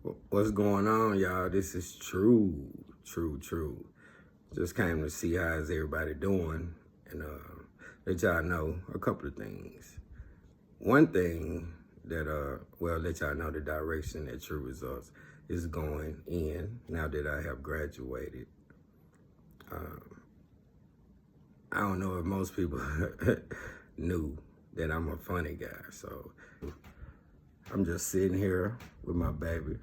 What's going on, y'all? This is True. Just came to see how's everybody doing and let y'all know a couple of things. One thing that let y'all know the direction that True Results is going in now that I have graduated. I don't know if most people knew that I'm a funny guy, so I'm just sitting here with my baby.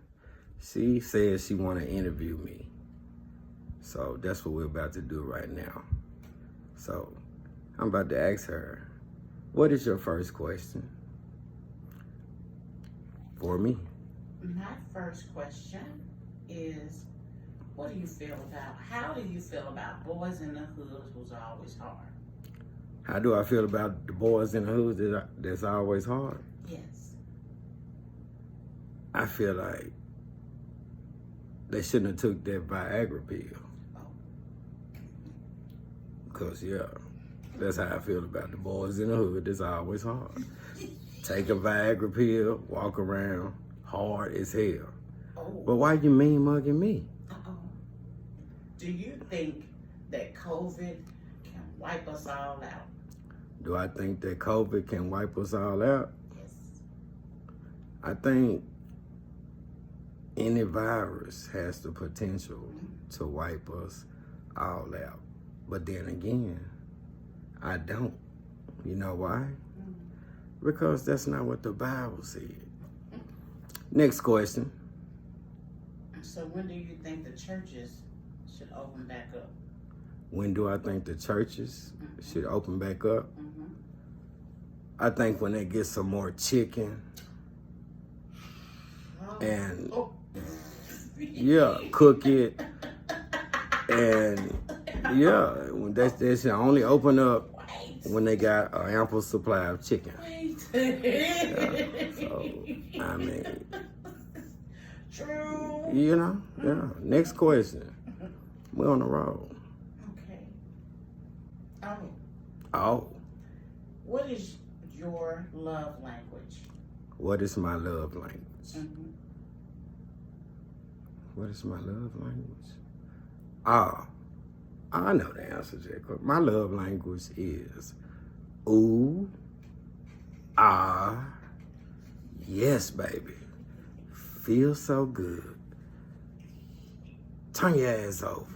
She says she want to interview me. So that's what we're about to do right now. So I'm about to ask her, what is your first question for me? My first question is, how do you feel about boys in the hood who's always hard? How do I feel about the boys in the hood that's always hard? Yes. I feel like they shouldn't have took that Viagra pill. Oh. Because, yeah, that's how I feel about the boys in the hood that's always hard. Take a Viagra pill, walk around hard as hell. Oh. But why you mean mugging me? Uh-oh. Do you think that COVID can wipe us all out? Do I think that COVID can wipe us all out? Yes. I think any virus has the potential to wipe us all out. But then again, I don't. You know why? Because that's not what the Bible said. Next question. So when do you think the churches should open back up? When do I think the churches should open back up? I think when they get some more chicken and cook it, and they should only open up when they got an ample supply of chicken. So I mean, True. Next question. We're on the road. Okay. Oh. What is your love language? What is my love language? What is my love language? I know the answer, Jacob. My love language is ooh, yes, baby. Feels so good. Turn your ass over.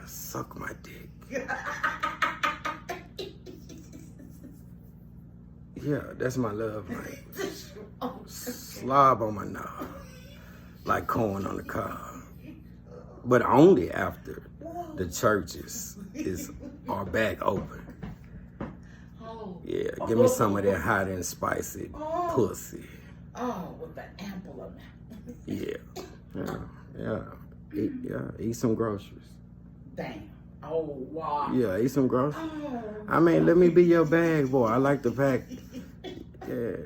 Suck my dick. Yeah, that's my love language. Slob on my knob, like corn on the cob. But only after the churches are back open. Yeah, give me some of that hot and spicy pussy. Oh, with the ample amount. Eat some groceries. Damn. Oh, wow. Yeah, eat some groceries. I mean, let me be your bag boy. I like to pack. Yeah.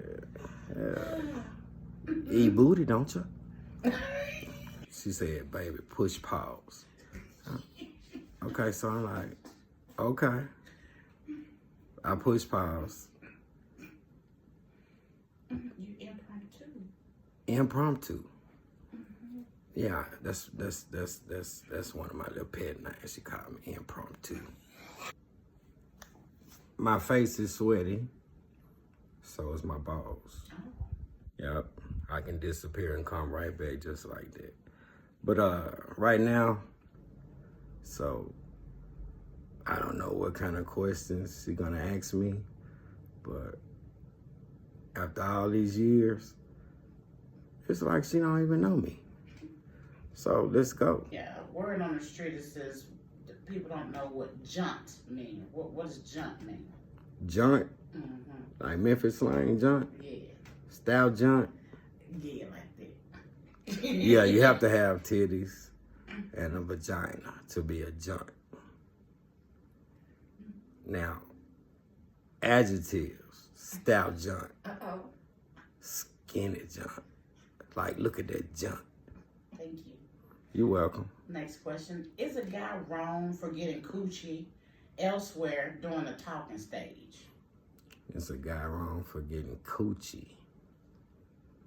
Eat booty, don't you? She said, baby, push pause. Okay, so I'm like, okay. I push pause. You impromptu. Impromptu. Yeah, that's one of my little pet names. She called me impromptu. My face is sweaty, so is my balls. Yep, I can disappear and come right back just like that. But right now, so I don't know what kind of questions she's gonna ask me, but after all these years, it's like she don't even know me. So let's go. Yeah, word on the street, it says people don't know what junt mean. What does junt mean? Junt? Like Memphis slang junt? Yeah. Style junt? Yeah, like that. Yeah, you have to have titties and a vagina to be a junt. Now, adjectives, stout junt, skinny junt. Like, look at that junt. Thank you. You're welcome. Next question. Is a guy wrong for getting coochie elsewhere during the talking stage? Is a guy wrong for getting coochie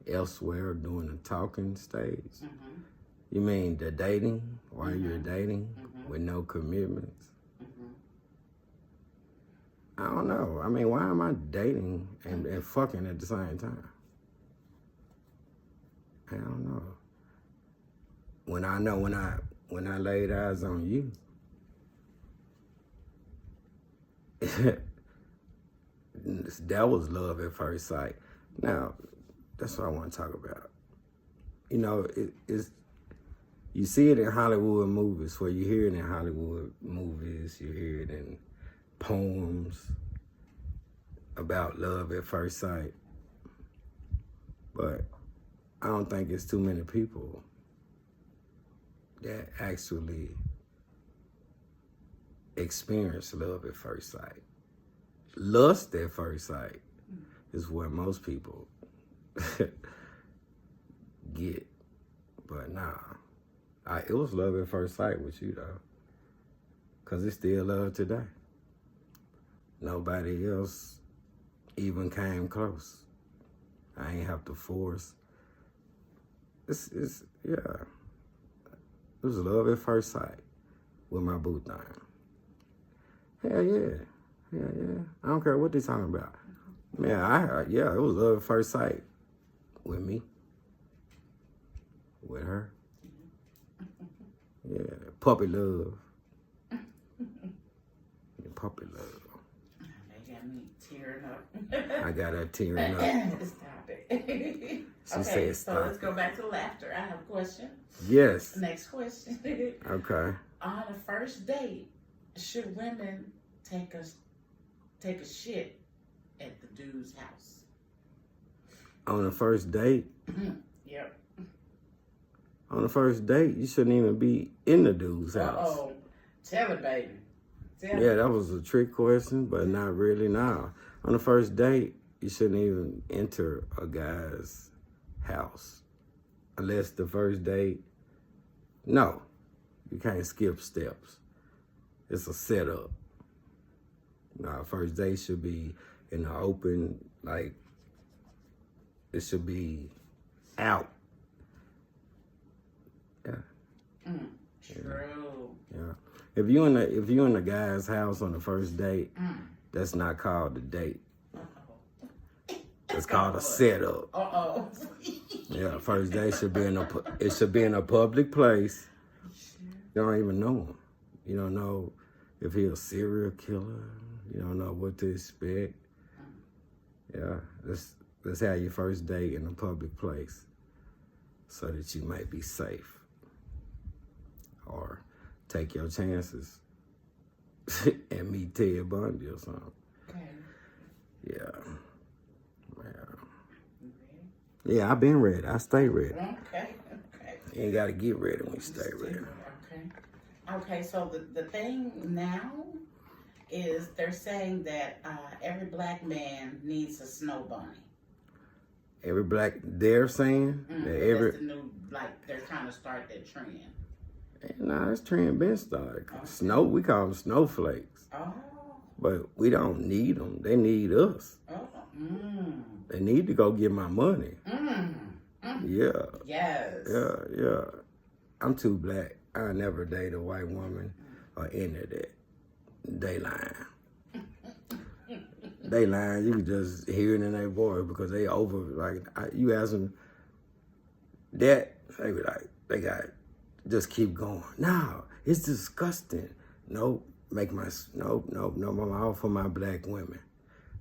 elsewhere during the talking stage? Mm-hmm. You mean the dating, while Mm-hmm. you're dating Mm-hmm. with no commitments? Mm-hmm. I don't know. I mean, why am I dating and fucking at the same time? I don't know. When I know when I laid eyes on you, that was love at first sight. Now, that's what I want to talk about. You know, it's you see it in Hollywood movies, where you hear it in Hollywood movies, you hear it in poems about love at first sight. But I don't think it's too many people that actually experience love at first sight. Lust at first sight is what most people get. But nah, it was love at first sight with you though. Cause it's still love today. Nobody else even came close. I ain't have to force. It's yeah. It was love at first sight with my boo thing. Hell yeah. Hell yeah. I don't care what they talking about. Man, yeah, it was love at first sight with me. With her. Yeah, puppy love. Yeah, puppy love. They got me tearing up. I got her tearing up. Stop it. She said stop. So let's go back to laughter. I have a question. Yes. Next question. Okay. On the first date, should women take a shit at the dude's house? On the first date? Yep. On the first date, you shouldn't even be in the dude's house. Uh-oh. Tell it, baby. Tell Yeah, it. that was a trick question, but not really now. On the first date, you shouldn't even enter a guy's house. Unless the first date, no. You can't skip steps. It's a setup. No, first date should be in the open, like, it should be out. Yeah. True. Yeah. If you in the guy's house on the first date, that's not called a date. It's called a setup. Uh-oh. Yeah, first date should be in a public place. You don't even know him. You don't know if he's a serial killer. You don't know what to expect. Yeah, let's have your first date in a public place so that you might be safe. Or take your chances and meet Ted Bundy or something. Okay. Yeah. You ready? Yeah, I've been ready. I stay ready. Okay. You ain't got to get ready when you stay ready. Okay, so the thing now is they're saying that every black man needs a snow bunny. They're saying that That's the new, like, they're trying to start that trend. Nah, this trend been started. Snow, we call them snowflakes. Oh. But we don't need them. They need us. Oh. They need to go get my money. Yeah. Yes. Yeah. I'm too black. I never date a white woman or any of that. They lying. They lying. You can just hear it in their voice because they over, like, you ask them that, they be like, just keep going. No, it's disgusting. Nope, no, I'm all for my black women.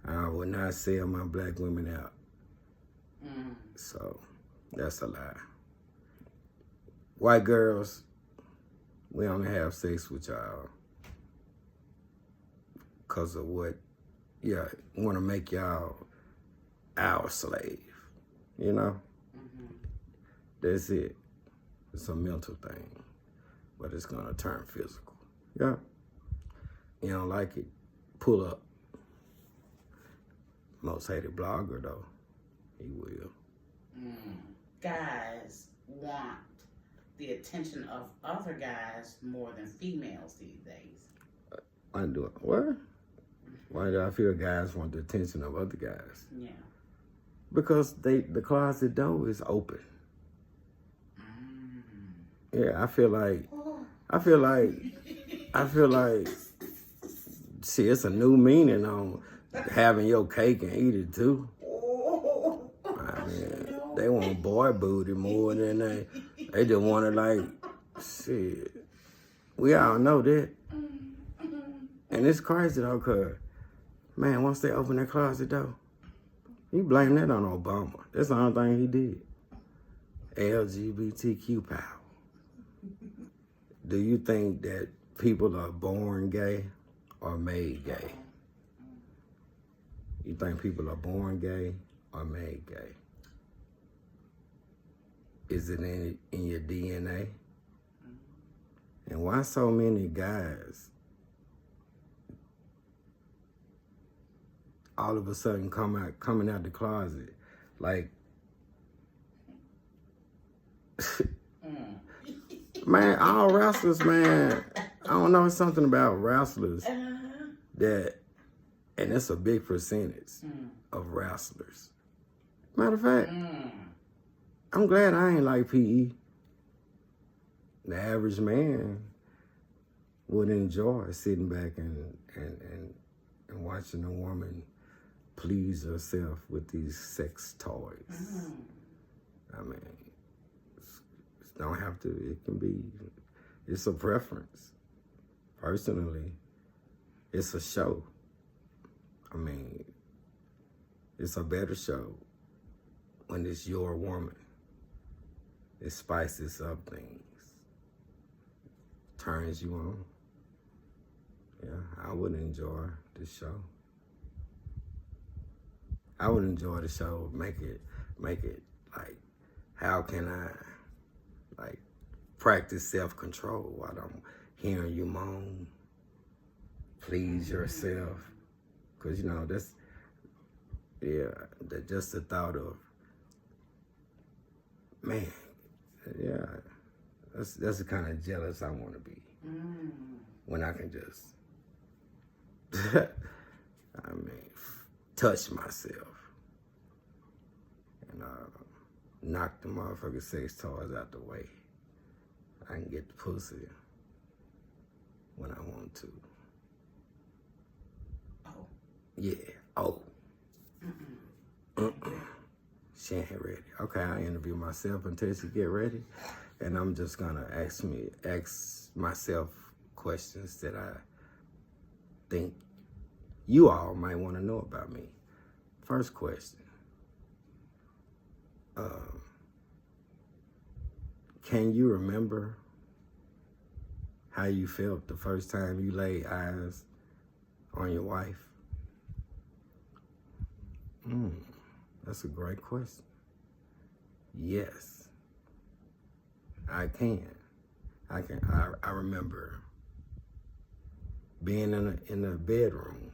I will not sell my black women out. So, that's a lie. White girls, we only have sex with y'all because of what, want to make y'all our slave, you know? That's it. It's a mental thing, but it's gonna turn physical. Yeah. You don't like it, pull up. Most hated blogger though, he will. Guys want the attention of other guys more than females these days. Why do it? What? Why do I feel guys want the attention of other guys? Yeah. Because the closet door is open. Yeah, I feel like, see, it's a new meaning on having your cake and eat it too. I mean, they want boy booty more than they just want to like, shit. We all know that. And it's crazy though, cause, man, once they open that closet door, you blame that on Obama. That's the only thing he did. LGBTQ power. Do you think that people are born gay or made gay? You think people are born gay or made gay? Is it in your DNA? And why so many guys all of a sudden coming out the closet like man, all wrestlers, man, I don't know, it's something about wrestlers that, and it's a big percentage of wrestlers. Matter of fact, I'm glad I ain't like PE. The average man would enjoy sitting back and watching a woman please herself with these sex toys. I mean, it don't have to, it can be, it's a preference. Personally, it's a show. I mean, it's a better show when it's your woman. It spices up things, turns you on. Yeah, I would enjoy the show. I would enjoy the show, make it like, how can I like practice self-control while I'm hearing you moan, please yourself. Cause you know, that's, yeah, that just the thought of, man, yeah, that's the kind of jealous I want to be. When I can just, I mean, touch myself and knock the motherfucking sex toys out the way. I can get the pussy when I want to. Oh. Yeah. Oh. She ain't ready. Okay, I interview myself until she get ready, and I'm just gonna ask myself questions that I think you all might want to know about me. First question. Can you remember how you felt the first time you laid eyes on your wife? That's a great question. Yes, I can. I remember being in the bedroom,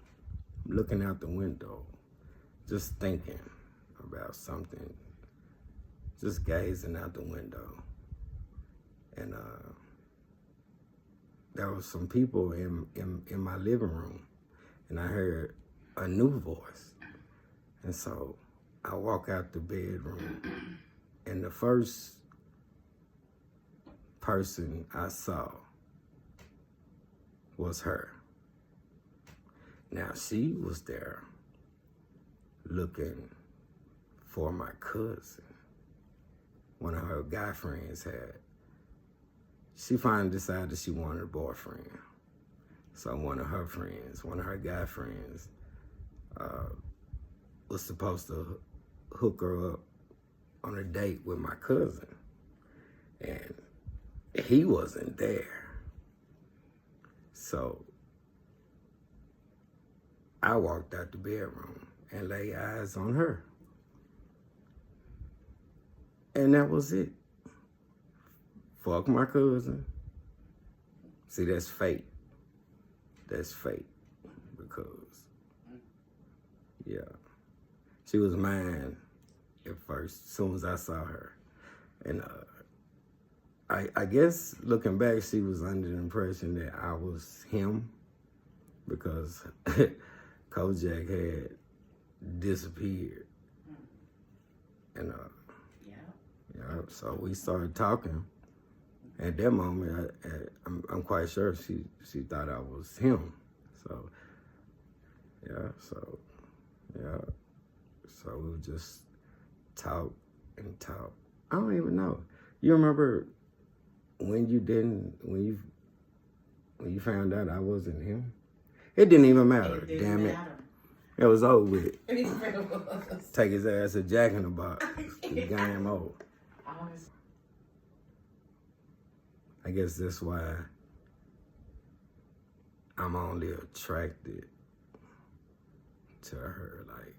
looking out the window, just thinking about something, just gazing out the window. And there was some people in my living room, and I heard a new voice. And so I walk out the bedroom, and the first person I saw was her. Now, she was there looking for my cousin. One of her guy friends had. She finally decided she wanted a boyfriend. So one of her guy friends, was supposed to hook her up on a date with my cousin. And he wasn't there. So I walked out the bedroom and laid eyes on her. And that was it. Fuck my cousin. See, that's fate. That's fate. Because, yeah, she was mine at first, as soon as I saw her. And I guess looking back, she was under the impression that I was him, because Kojak had disappeared. And Yeah. so we started talking. At that moment, I'm quite sure she thought I was him. So so we would just talk and talk. I don't even know. You remember when you found out I wasn't him? It didn't even matter. It didn't Damn matter. it. It was over with. It was. Take his ass to Jack in the Box. The game over. Honest. I guess that's why I'm only attracted to her, like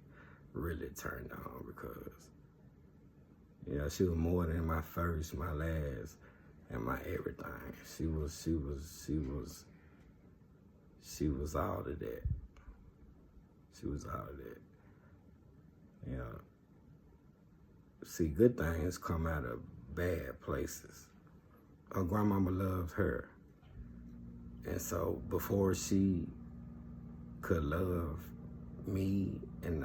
really turned on, because she was more than my first, my last, and my everything. She was all of that. She was all of that. See, good things come out of bad places. Her grandmama loved her. And so before she could love me in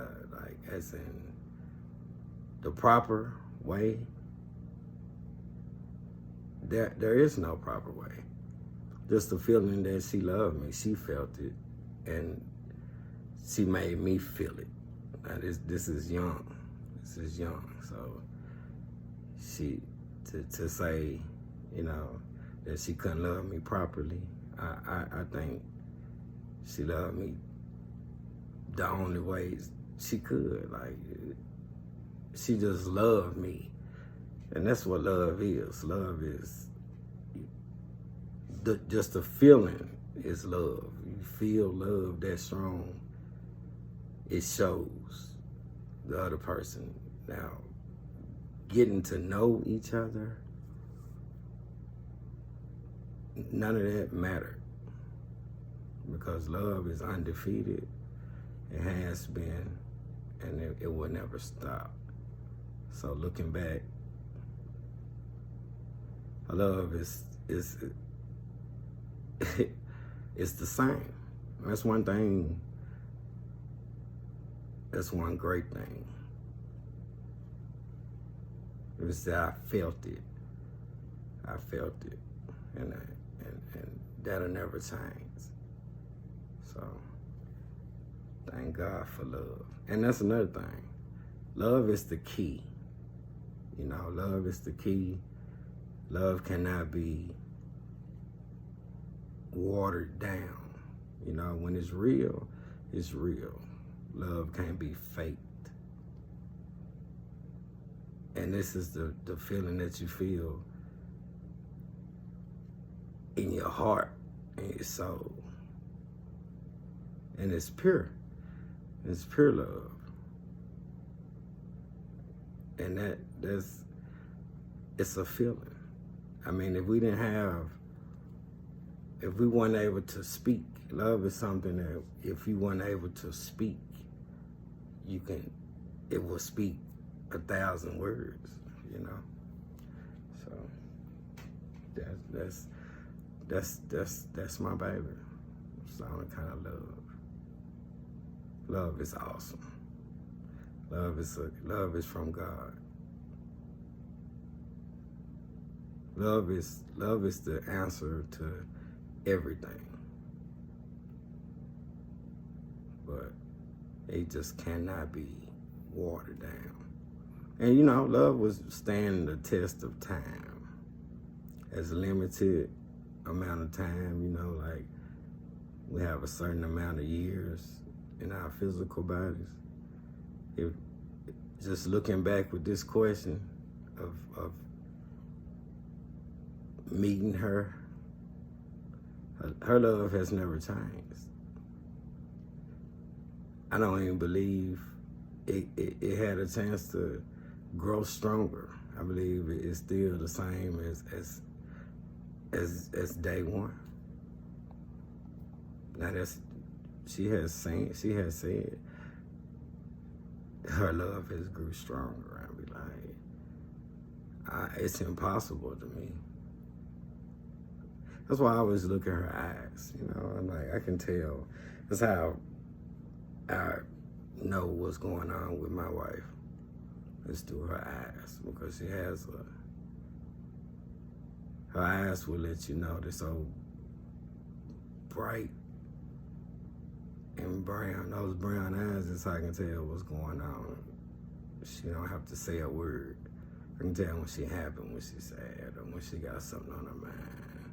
as in the proper way, there is no proper way. Just the feeling that she loved me, she felt it, and she made me feel it. Now this is young. This is young. So she to say, that she couldn't love me properly, I think she loved me the only ways she could. Like, she just loved me. And that's what love is. Love is just the feeling is love. You feel love that strong, it shows the other person. Now, getting to know each other, none of that mattered, because love is undefeated. It has been, and it will never stop. So looking back, love is it's the same. That's one thing. That's one great thing. It was that I felt it. I felt it, and that'll never change. So thank God for love. And that's another thing. Love is the key. Love is the key. Love cannot be watered down. When it's real, it's real. Love can't be faked. And this is the feeling that you feel in your heart and your soul. And it's pure. It's pure love. And it's a feeling. I mean, if we weren't able to speak, love is something that if you weren't able to speak, it will speak 1,000 words, So that's my baby. It's the only kind of love. Love is awesome. Love is from God. Love is the answer to everything. But it just cannot be watered down. And love was standing the test of time. As a limited amount of time, like we have a certain amount of years in our physical bodies. If just looking back with this question of meeting her love has never changed. I don't even believe it had a chance to grow stronger. I believe it's still the same as day one. Now she has said her love has grew stronger. I be like, it's impossible to me. That's why I always look at her eyes. I'm like, I can tell. That's how I know what's going on with my wife. is through her eyes, because she has her eyes will let you know they're so bright and brown. Those brown eyes is how I can tell what's going on. She don't have to say a word. I can tell when she happy, when she's sad, or when she got something on her mind.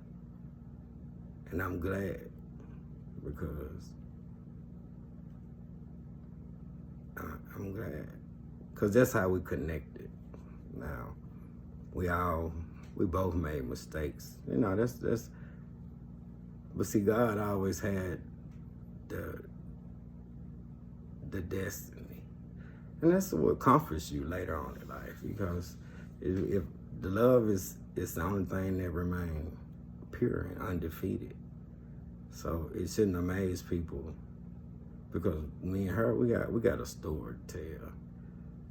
And I'm glad, because I'm glad. Because that's how we connected. Now, we both made mistakes. You know, that's, but see, God always had the destiny. And that's what comforts you later on in life, because if the love is the only thing that remains pure and undefeated. So it shouldn't amaze people, because me and her, we got a story to tell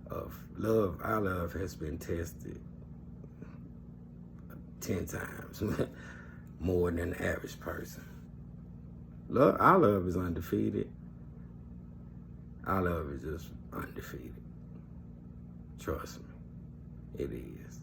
of love. Our love has been tested 10 times more than the average person. Our love is undefeated. Our love is just undefeated. Trust me, it is.